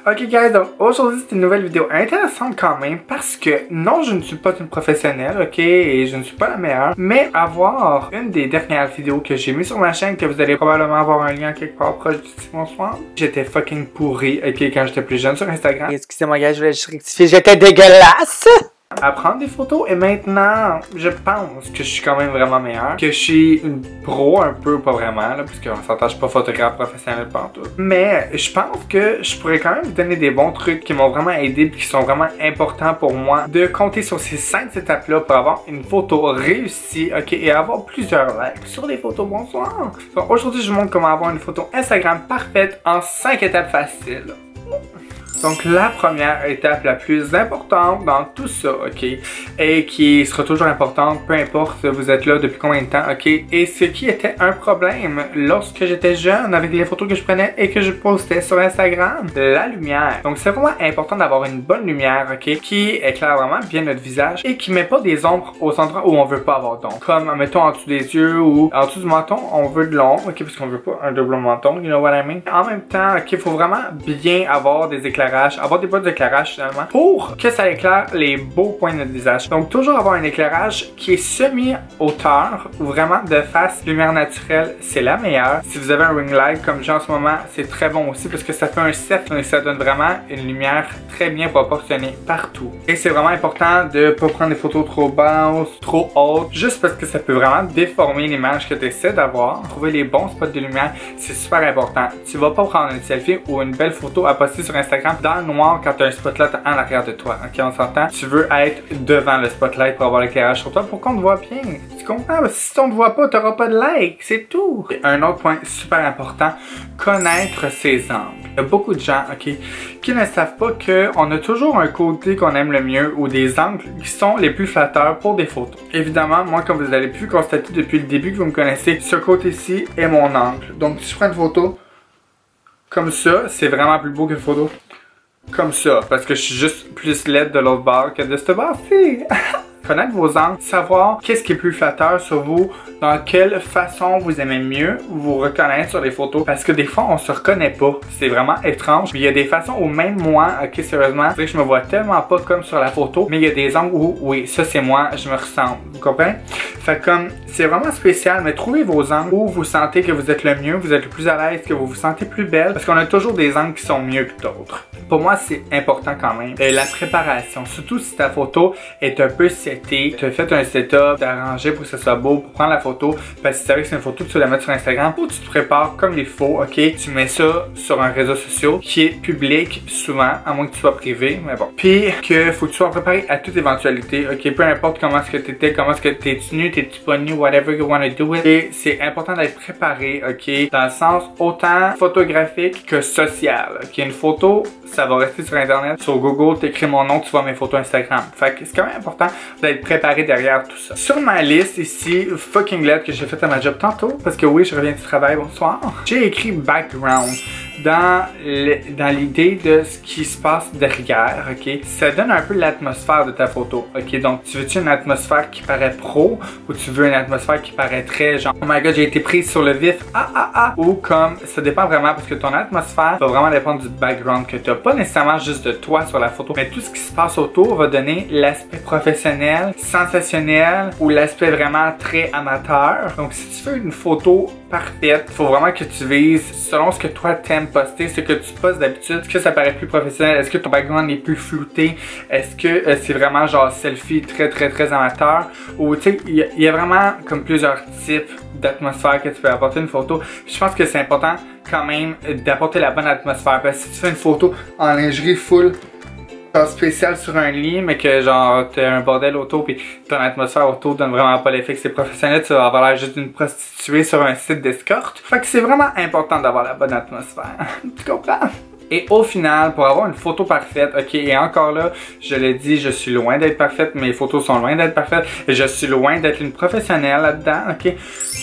Ok guys, donc aujourd'hui c'est une nouvelle vidéo intéressante quand même parce que non, je ne suis pas une professionnelle, ok, et je ne suis pas la meilleure, mais avoir une des dernières vidéos que j'ai mis sur ma chaîne, que vous allez probablement avoir un lien quelque part proche du bonsoir, j'étais fucking pourri, ok, quand j'étais plus jeune sur Instagram. Excusez-moi gars, je voulais juste rectifier, j'étais dégueulasse! À prendre des photos et maintenant je pense que je suis quand même vraiment meilleur, que je suis une pro un peu, pas vraiment là, parce qu'on s'entend, je suis pas photographe professionnel partout, mais je pense que je pourrais quand même vous donner des bons trucs qui m'ont vraiment aidé et qui sont vraiment importants pour moi de compter sur ces 5 étapes là pour avoir une photo réussie, ok, et avoir plusieurs likes sur les photos. Bonsoir. Donc aujourd'hui je vous montre comment avoir une photo Instagram parfaite en 5 étapes faciles. Donc la première étape la plus importante dans tout ça, ok, et qui sera toujours importante, peu importe vous êtes là depuis combien de temps, ok, et ce qui était un problème lorsque j'étais jeune avec les photos que je prenais et que je postais sur Instagram, la lumière. Donc c'est vraiment important d'avoir une bonne lumière, ok, qui éclaire vraiment bien notre visage et qui met pas des ombres aux endroits où on veut pas avoir d'ombre. Comme mettons en dessous des yeux ou en dessous du menton, on veut de l'ombre, ok, parce qu'on veut pas un double menton, you know what I mean. En même temps, ok, il faut vraiment bien avoir des éclairages, avoir des boîtes d'éclairage finalement pour que ça éclaire les beaux points de notre visage. Donc toujours avoir un éclairage qui est semi-hauteur ou vraiment de face, lumière naturelle, c'est la meilleure. Si vous avez un ring light comme j'ai en ce moment, c'est très bon aussi parce que ça fait un cercle et ça donne vraiment une lumière très bien proportionnée partout. Et c'est vraiment important de pas prendre des photos trop basses, trop hautes, juste parce que ça peut vraiment déformer l'image que tu essaies d'avoir. Trouver les bons spots de lumière, c'est super important. Tu vas pas prendre une selfie ou une belle photo à poster sur Instagram dans le noir quand tu as un spotlight en arrière de toi. Ok, on s'entend? Tu veux être devant le spotlight pour avoir l'éclairage sur toi pour qu'on te voit bien. Tu comprends? Si on ne te voit pas, tu n'auras pas de like. C'est tout. Et un autre point super important, connaître ses angles. Il y a beaucoup de gens, ok, qui ne savent pas qu'on a toujours un côté qu'on aime le mieux ou des angles qui sont les plus flatteurs pour des photos. Évidemment, moi, comme vous avez pu constater depuis le début que vous me connaissez, ce côté-ci est mon angle. Donc, si je prends une photo comme ça, c'est vraiment plus beau qu'une photo comme ça, parce que je suis juste plus laide de l'autre bord que de cette bord-ci. Connaître vos angles, savoir qu'est-ce qui est plus flatteur sur vous, dans quelle façon vous aimez mieux vous reconnaître sur les photos, parce que des fois on se reconnaît pas, c'est vraiment étrange. Mais il y a des façons où même moi, ok, sérieusement, je me vois tellement pas comme sur la photo, mais il y a des angles où oui, ça c'est moi, je me ressemble, vous comprenez? Fait comme, c'est vraiment spécial, mais trouvez vos angles où vous sentez que vous êtes le mieux, vous êtes le plus à l'aise, que vous vous sentez plus belle, parce qu'on a toujours des angles qui sont mieux que d'autres. Pour moi, c'est important quand même. La préparation, surtout si ta photo est un peu setée, tu as fait un setup, d'arranger pour que ça soit beau, pour prendre la photo, parce que c'est vrai que c'est une photo que tu vas la mettre sur Instagram, ou tu te prépares comme il faut, ok? Tu mets ça sur un réseau social qui est public souvent, à moins que tu sois privé, mais bon. Puis que faut que tu sois préparé à toute éventualité, ok? Peu importe comment est-ce que tu étais, comment est-ce que t'es-tu nu, t'es-tu pas nu, whatever you wanna do with. Et c'est important d'être préparé, ok? Dans le sens autant photographique que social, ok? Une photo, ça va rester sur internet, sur Google, t'écris mon nom, tu vois mes photos Instagram. Fait que c'est quand même important d'être préparé derrière tout ça. Sur ma liste ici, fucking lettre que j'ai faite à ma job tantôt, parce que oui, je reviens du travail, bonsoir. J'ai écrit background dans l'idée de ce qui se passe derrière, ok? Ça donne un peu l'atmosphère de ta photo, ok? Donc, tu veux-tu une atmosphère qui paraît pro ou tu veux une atmosphère qui paraît très genre, oh my god, j'ai été prise sur le vif, ou comme, ça dépend vraiment parce que ton atmosphère va vraiment dépendre du background que tu as. Pas nécessairement juste de toi sur la photo, mais tout ce qui se passe autour va donner l'aspect professionnel, sensationnel ou l'aspect vraiment très amateur. Donc, si tu veux une photo parfaite, il faut vraiment que tu vises selon ce que toi t'aimes poster, ce que tu postes d'habitude. Est-ce que ça paraît plus professionnel? Est-ce que ton background est plus flouté? Est-ce que c'est vraiment genre selfie très amateur? Ou tu sais, il y a vraiment comme plusieurs types d'atmosphère que tu peux apporter une photo. Je pense que c'est important quand même d'apporter la bonne atmosphère, parce que si tu fais une photo en lingerie full spécial sur un lit, mais que genre t'as un bordel autour pis ton atmosphère autour donne vraiment pas l'effet que c'est professionnel, tu vas avoir l'air juste d'une prostituée sur un site d'escorte. Fait que c'est vraiment important d'avoir la bonne atmosphère. Tu comprends? Et au final, pour avoir une photo parfaite, ok, et encore là, je l'ai dit, je suis loin d'être parfaite, mes photos sont loin d'être parfaites, et je suis loin d'être une professionnelle là-dedans, ok.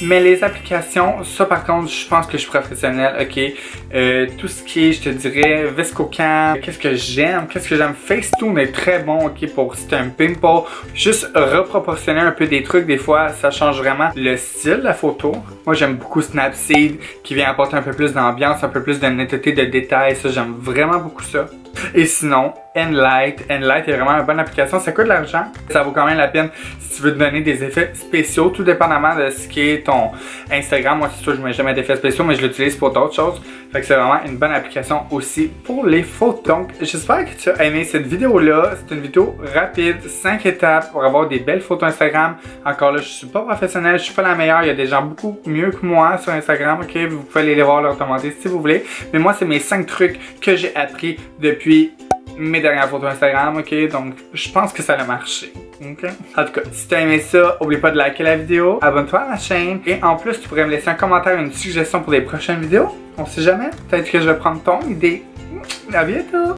Mais les applications, ça par contre, je pense que je suis professionnel, ok. Tout ce qui est, je te dirais, VSCOCAM, qu'est-ce que j'aime, Facetune est très bon, ok, pour si t'as un pimple, juste reproportionner un peu des trucs, des fois, ça change vraiment le style de la photo. Moi, j'aime beaucoup Snapseed, qui vient apporter un peu plus d'ambiance, un peu plus de netteté, de détails, ça, j'aime vraiment beaucoup ça. Et sinon, Enlight est vraiment une bonne application, ça coûte de l'argent, ça vaut quand même la peine si tu veux te donner des effets spéciaux, tout dépendamment de ce qui est ton Instagram. Moi c'est sûr, je ne mets jamais d'effets spéciaux, mais je l'utilise pour d'autres choses, fait que c'est vraiment une bonne application aussi pour les photos. Donc j'espère que tu as aimé cette vidéo là, c'est une vidéo rapide, 5 étapes pour avoir des belles photos Instagram. Encore là, je suis pas professionnel, je suis pas la meilleure, il y a des gens beaucoup mieux que moi sur Instagram, ok, vous pouvez aller les voir, leur demander si vous voulez, mais moi c'est mes 5 trucs que j'ai appris depuis mes dernières photos Instagram, ok? Donc, je pense que ça a marché, ok? En tout cas, si t'as aimé ça, oublie pas de liker la vidéo, abonne-toi à ma chaîne, et en plus, tu pourrais me laisser un commentaire, une suggestion pour des prochaines vidéos. On sait jamais, peut-être que je vais prendre ton idée. À bientôt!